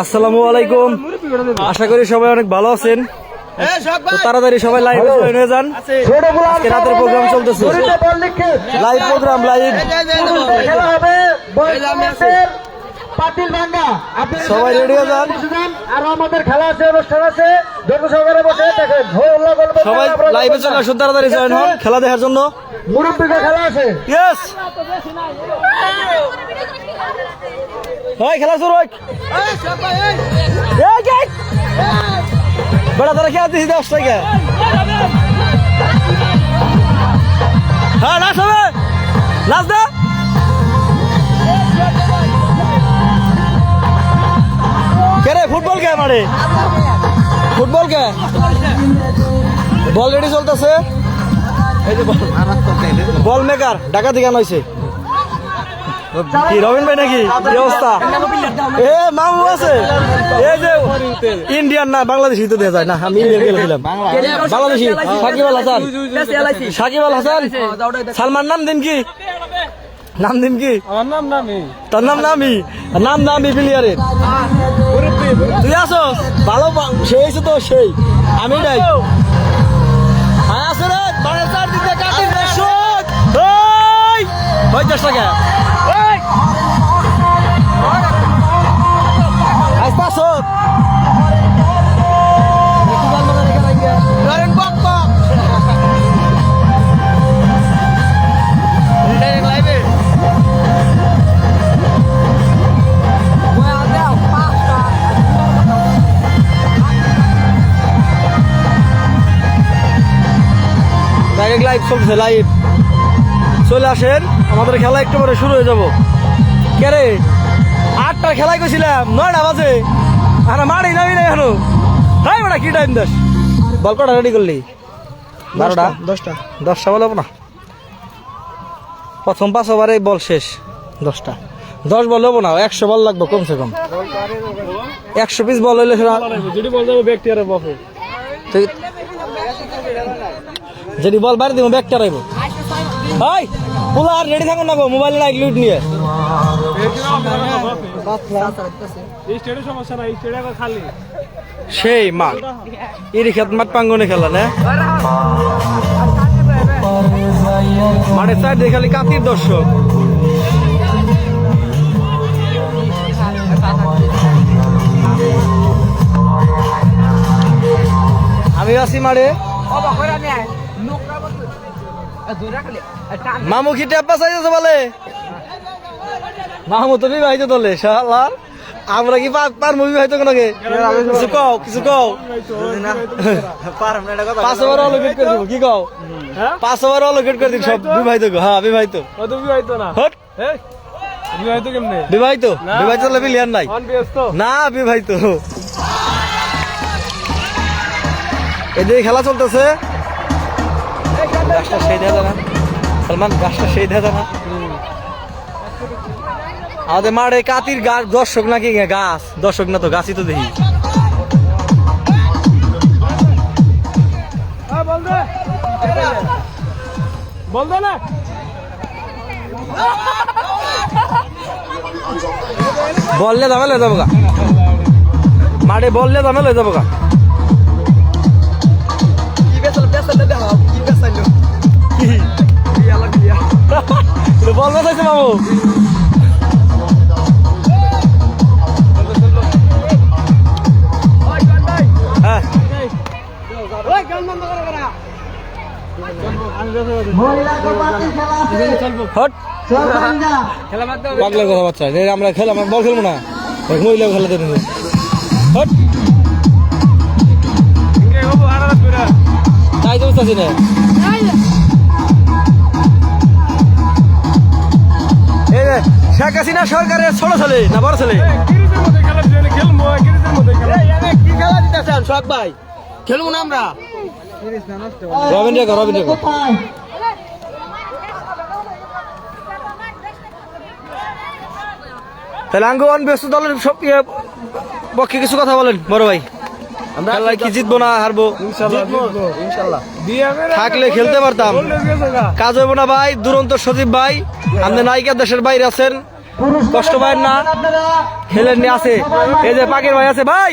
আসসালামু আলাইকুম। আশা করি সবাই অনেক ভালো আছেন। তাড়াতাড়ি সবাই লাইভ জয়েন হয়ে যান। আজকে রাতের প্রোগ্রাম চলতেছে, লাইভ প্রোগ্রাম, লাইভ সবাই রেডি হয়ে যান। আর আমাদের খেলা আছে, অনুষ্ঠান আছে, সবাই লাইভে চলে আসুন, তাড়াতাড়ি জয়েন হন খেলা দেখার জন্য। মুরব্বীদের খেলা আছে। ইয়েস, হয় খেলা শুরু হোক। বেড়া তারা খেলা দিচ্ছি 10 টাকা। হ্যাঁ, নাচ হবে, নাচ দা। কে রে ফুটবল কে মারে? ফুটবল কে? বল রেডি চলতেছে। এই যে বল মেকার ঢাকা থেকে আনাইছে কি রবিন ভাই নাকি? কি অবস্থা? এ মামু আছে, এই যে ইন্ডিয়ান না বাংলাদেশি তো দেওয়া যায় না, আমি ইন্ডিয়ান খেলে দিলাম। বাংলাদেশি সাকিব আল হাসান, সাকিব আল হাসান। সালমান নাম দিন কি? নাম দিন কি? আমার নাম নামি। তোর নাম নামি? নাম নামি প্লেয়ারের। তুই আসো ভালো, সেই এসে তো সেই আমি নাই। আসো রে, 50 টাকা। ডাইরেক্ট লাইভ চলছে, লাইভ চলে আসেন। আমাদের খেলা একটু পরে শুরু হয়ে যাবো। কে রে 8টার খেলায় গেছিলাম, 9টা বাজে আর মারি নামি না এখনো। হাই বেটা কি টাইম দেশ? বল কটা রেডি করলি? 12টা 10টা বলবো না। প্রথম 5 ওভারে বল শেষ। 10টা 10 বল হবো না, 100 বল লাগবে কমসে কম। 100 পিস বল হইলে যদি বল যাবো ব্যক্তির বফে, যদি বল বাড়ি দিব ব্যাগটা রাইব। হাই পুলা আর রেডি থাকুন না গো, মোবাইল লাইক লুট নিয়ে। সমস্যা নাই, খালি সেই মাঠ ইরিখাত মাঠ পাঙ্গনে খেলা না, মাঠে চার খালি কাতির দর্শক। আমি আছি মাঠে। মামু কি ট্যাপা চাইছে বলে? মামু তো বিবাহিত দলে শালার, আমরা কি পারবো বিবাহিত কোনকে? কিছু কও, কিছু কও। 5 ওভার অলকেট করে দিব, কি কও? 5 ওভার অলকেট করে দিব সব বিবাহিত। হ্যাঁ বিবাহিত। বিবাহিত না, হট বিবাহিত কেমনে? বিবাহিত, বিবাহিত হলে বিলিয়ান নাই না, বিবাহিত। এদিকে খেলা চলতেছে। গাছটা সেই দেখা না সালমান, গাছটা সেই দেখা না। আমাদের মাঠে কাতির গাছ দর্শক নাকি? গাছ দর্শক না তো, গাছই তো দেখি। বললে দামে লয়ে যাবো গা, মাঠে বললে দামে লয়ে যাবো গা। বল বাজাইছে মামু। হ্যাঁ পাগলের কথা বাচ্চা, আমরা খেলা বল খেলবো না, মহিলা খেলা দেবো। হট তাই তো বুঝতেছি না। শেখ হাসিনা সরকারের ছোট ছেলে না বড় ছেলে? কি খেলা দিতেছেন সব ভাই? খেলবো না আমরা। রবীন্দ্র তাহলে আঙ্গুয়ান ব্যস্ত দলের সব পক্ষে কিছু কথা বলেন বড় ভাই। আমরা কি জিতবো না হারবো? ইনশাআল্লাহ থাকলে খেলতে পারতাম, কাজ হইব না ভাই। দুরন্ত সজীব ভাই, আমাদের নায়িকা দেশের বাইরে আছেন, কষ্ট পায় না, খেলেন নি আছে। এই যে পাকের ভাই আছে ভাই,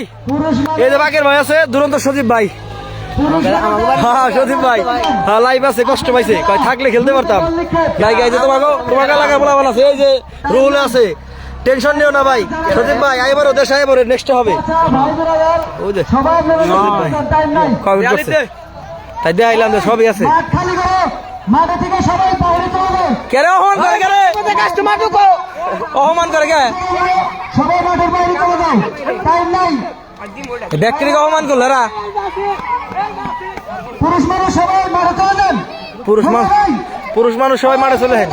এই যে পাকের ভাই আছে, দুরন্ত সজীব ভাই। হ্যাঁ সজীব ভাই, হ্যাঁ লাইভ আছে, কষ্ট পাইছে, কয় থাকলে খেলতে পারতাম। লাইক এই যে তোমাকে এলাকা বলা আছে, এই যে রুল আছে, টেনশন নিও না ভাই। সজীব ভাই আইবারও দেশ আইবারও নেক্সট হবে। ওই যে সজীব ভাই কমেন্ট করছে, তাই দেখাইলাম যে সবই আছে। কেন অপমান করে, কেন অপমান করে, কে ব্যক্তিকে অপমান করলো এরা? পুরুষ মানুষ সবাই মাঠে চলে হেন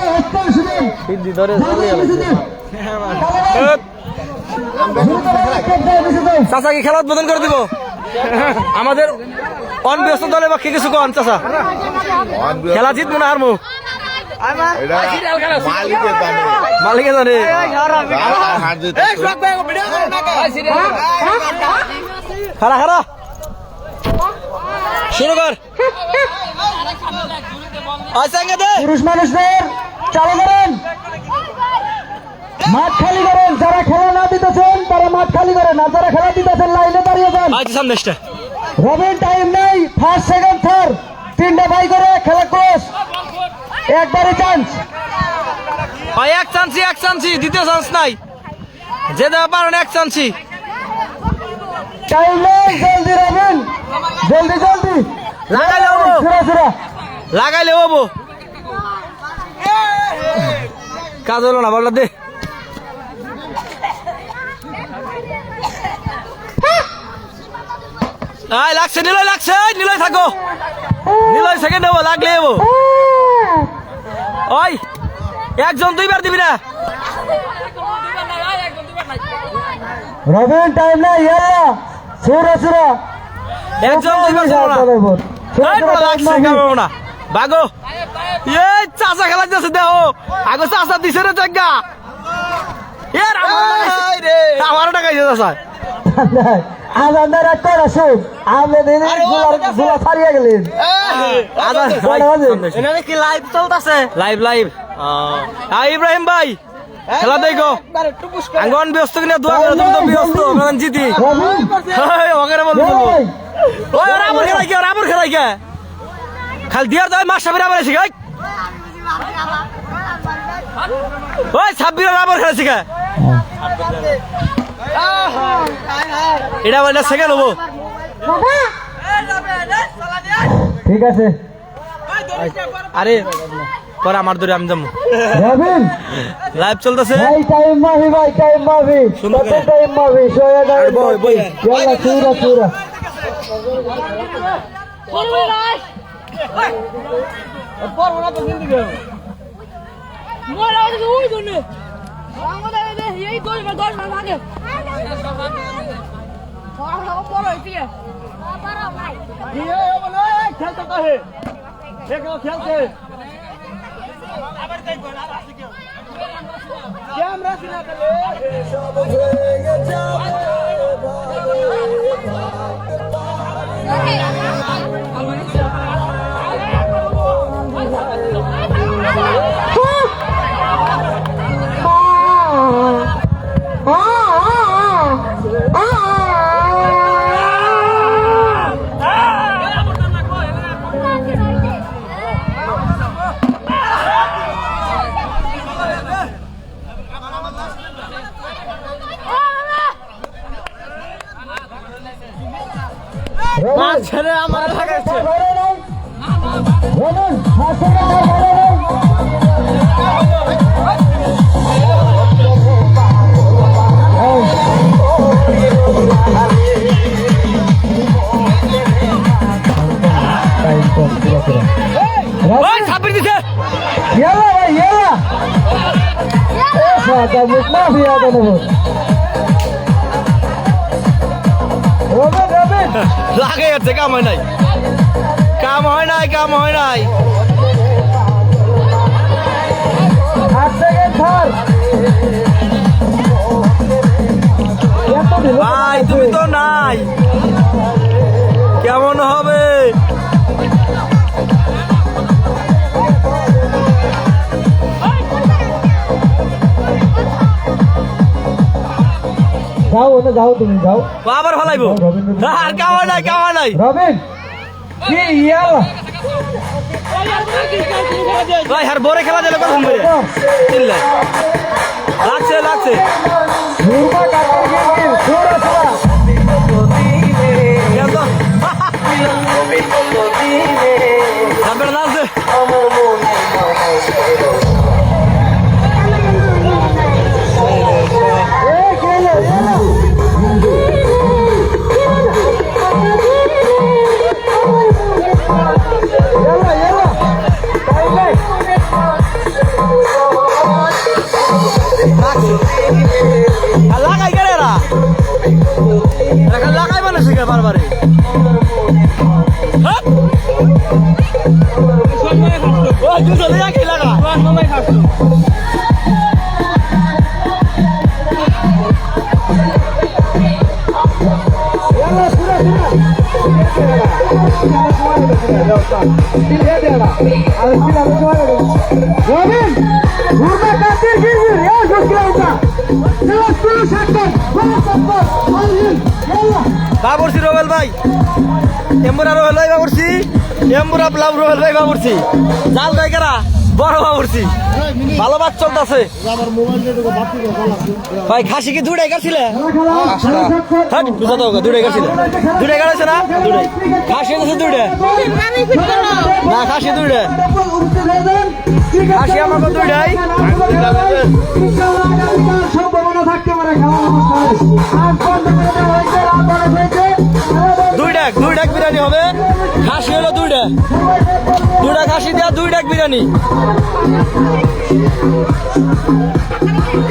চাচা কি খেলা উদ্বোধন করে দিব আমাদের অনব্যস্ত দলের পক্ষে? কিছু কন চাচা, খেলা জিতবো না হারমু? মালিকে জানে। খারা খারা শুরু কর। পুরুষ মানুষদের চালু করেন, মাঠ খালি করেন। যারা খেলা না দিতেছেন তারা মাঠ খালি করেন, আর যারা খেলা দিতেছেন লাইনে দাঁড়িয়ে যান। সামনেটা রবিন টাইম নেই, ফার্স্ট সেকেন্ড থার্ড তিনটা ভাই করে খেলা ক্লোজ, একবারে চান্স। এক চান্সই, দ্বিতীয় চান্স নাই, যে দেওয়া পারেন এক চান্সই। টাইম নেই, জলদি রবিন, জলদি জলদি লাগাইলে হবো, লাগাইলে হবো। কাজ হলো না, বললা দে। লাগছে নিলয়, লাগছে নিলয়, থাকো নিলয়, সেকেন্ড হবো, লাগলে হবো। ওই একজন দুইবার দিবি না। রবিন টাইম নেই, ইয়াল্লা সুরা সুরা একজন দুইবার লাগছে না বাগো। এই চাচা খেলা যাচ্ছে দেহ, আগে চাচা দিছে রে জায়গা। আমার টাকা চাচা ইব্রাহিম ভাই খেলা দেখো, আঙ্গন ব্যস্ত কিনা দোয়া করে, তুমি তো ব্যস্ত জিতি। খেলাই কে খাল দিয়ার দায় মাস সাবির আবার শিখাই, ওই ছাব্বির আবার খেলা শিখা। এটা বলে সেকেন্ড হবো। ঠিক আছে, আরে পরে আমার ধরে আমি যাবো, রবিন লাইভ চলতেছে। টাইম মাফি ভাই, টাইম মাফি, টাইম মাফি, ইয়াল্লা সুরা সুরা। ছেড়ে আমার লাগাইছে। ছাপিয়ে দিছে, লাগে যাচ্ছে, কাম হয় নাই, কাম হয় নাই, কাম হয় নাই। ভাই তুমি তো নাই, কেমন হবে? যাও ওটা যাও তুমি যাও ও আবার ফলাইবো আর কাওয়া নাই রবিন কি ইয়ালা ভাই আর বড় খেলা দিলে কখন বলে চিল্লাই লাগছে ঘুরবা কাটে গিয়ে ঘুরে চলা এই খেলে ইয়ালা ইয়ালা তাই নাই লাগাই গেলে লাগাই মানে শিখে বারবারে লাগা ইয়ালা সুরা রবিন ঘুরবা কাটে গিয়ে এই মুশকিল উঠা চলো শুরু সেকন্ড বাবুরছি রোবেল ভাই এম্বুরা রোবেল ভাই বাবুরছি এম্বুরা প্লাব রোবেল ভাই বাবুরছি জাল গাই কারা বড় বাবুরছি ভালো বাদ চলতেছে ভাই খাসি কি দুটাই কাটছিলে দুটাই কাটছিলে দুটাই কাটাইছে না দুটাই খাসি আছে দুইটা না খাসি দুইটা খাসি আমাকে দুইটাই সম্ভাবনা থাকতে পারে দুই ডাক বিরিয়ানি হবে খাসি হলো দুইটা খাসি দেওয়া 2 ডাক বিরিয়ানি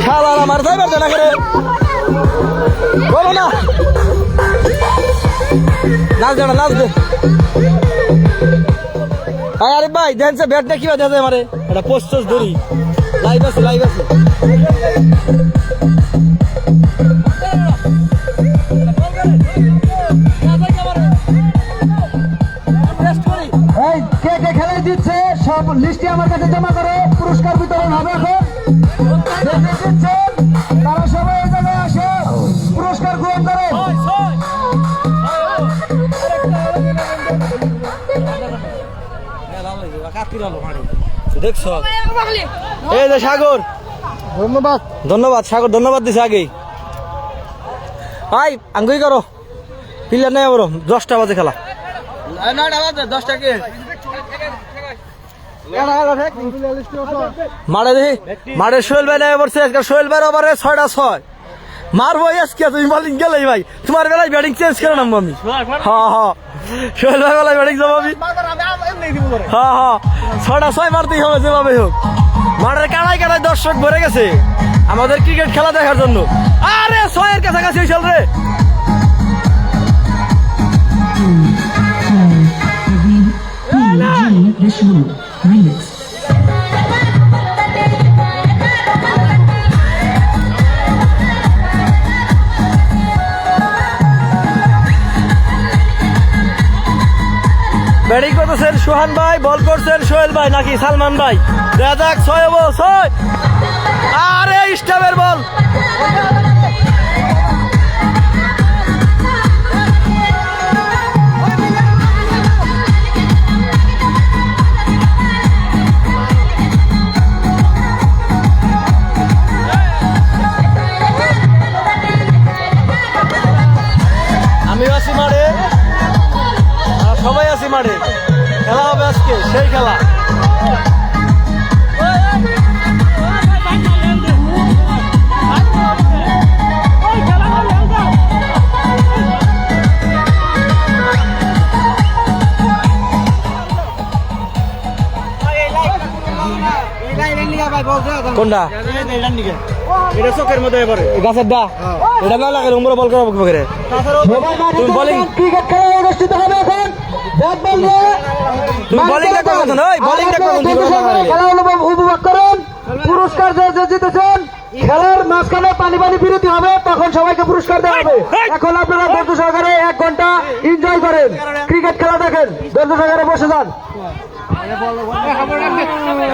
খালা আমার যাই পারতো না করে বলো না নাচ দে আরে ভাই দেখছে ব্যাটটা কি বাজে আমারে এটা পোস্ট ধরি লাইভ আছে এই কে কে খেলে দিচ্ছে সব লিস্টে আমার কাছে জমা করে পুরস্কার বিতরণ হবে এখন যে যে দিচ্ছেন তারা সবাই এই জায়গায় আসে পুরস্কার গ্রহণ করে দেখছ এই যে সাগর ধন্যবাদ সাগর ধন্যবাদ দিছে আগে ভাই আঙ্গুই করো প্লেয়ার নেই বড় 10টা বাজে খেলা 10টা কে মারে দেখি মারে সোহেল ভাই নেই পড়ছে আজকে সোহেল ভাই ওভারে 6টা 6 মারবো আজকে তুমি বলিং গেলেই ভাই তোমার বেলায় ব্যাটিং চেঞ্জ করে নামবো আমি হ্যাঁ সোহেল ভাই বেলায় ব্যাটিং যাবো আমি হ্যাঁ 6টা 6 মারতেই হবে যেভাবে হোক মাঠের কানায় দর্শক ভরে গেছে আমাদের ক্রিকেট খেলা দেখার জন্য আরে 6 এর কাছাকাছি চল রে ব্যাটিং করতেছেন সোহান ভাই বল করছেন সোহেল ভাই নাকি সালমান ভাই দেখা যাক 6 আরে স্টামের বল আমিও আছি মাঠে সবাই আছি মাঠে খেলা হবে আজকে সেই খেলা কোনটা এটা চোখের মধ্যে গাছের ডা এটা না লাগে উমরা বল করা বকরে তুমি বোলিং ক্রিকেট খেলা অনুষ্ঠিত হবে এখন ব্যাট বল নিয়ে তুমি বোলিংটা করো না ওই বোলিংটা করো খেলা উপভোগ করুন পুরস্কার যে জিতেছেন খেলার মাঝখানে পানি বিরতি হবে তখন সবাইকে পুরস্কার দেওয়া হবে এখন আপনারা ধৈর্য সহকারে 1 ঘন্টা এনজয় করেন ক্রিকেট খেলা দেখেন ধৈর্য সহকারে বসে যান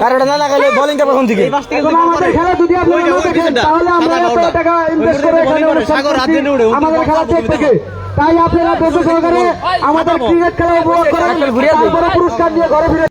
কারোটা না লাগাইলে বোলিং করবে কোন দিকে এখন আমাদের খেলা যদি আপনারা না দেখেন তাহলে আমরা এত টাকা ইনভেস্ট করে এখানে অনুষ্ঠান করছি আমাদের খেলা থেকে তাই আপনারা ধৈর্য সহকারে আমাদের ক্রিকেট খেলা উপভোগ করেন তারপরে পুরস্কার নিয়ে ঘরে ফিরে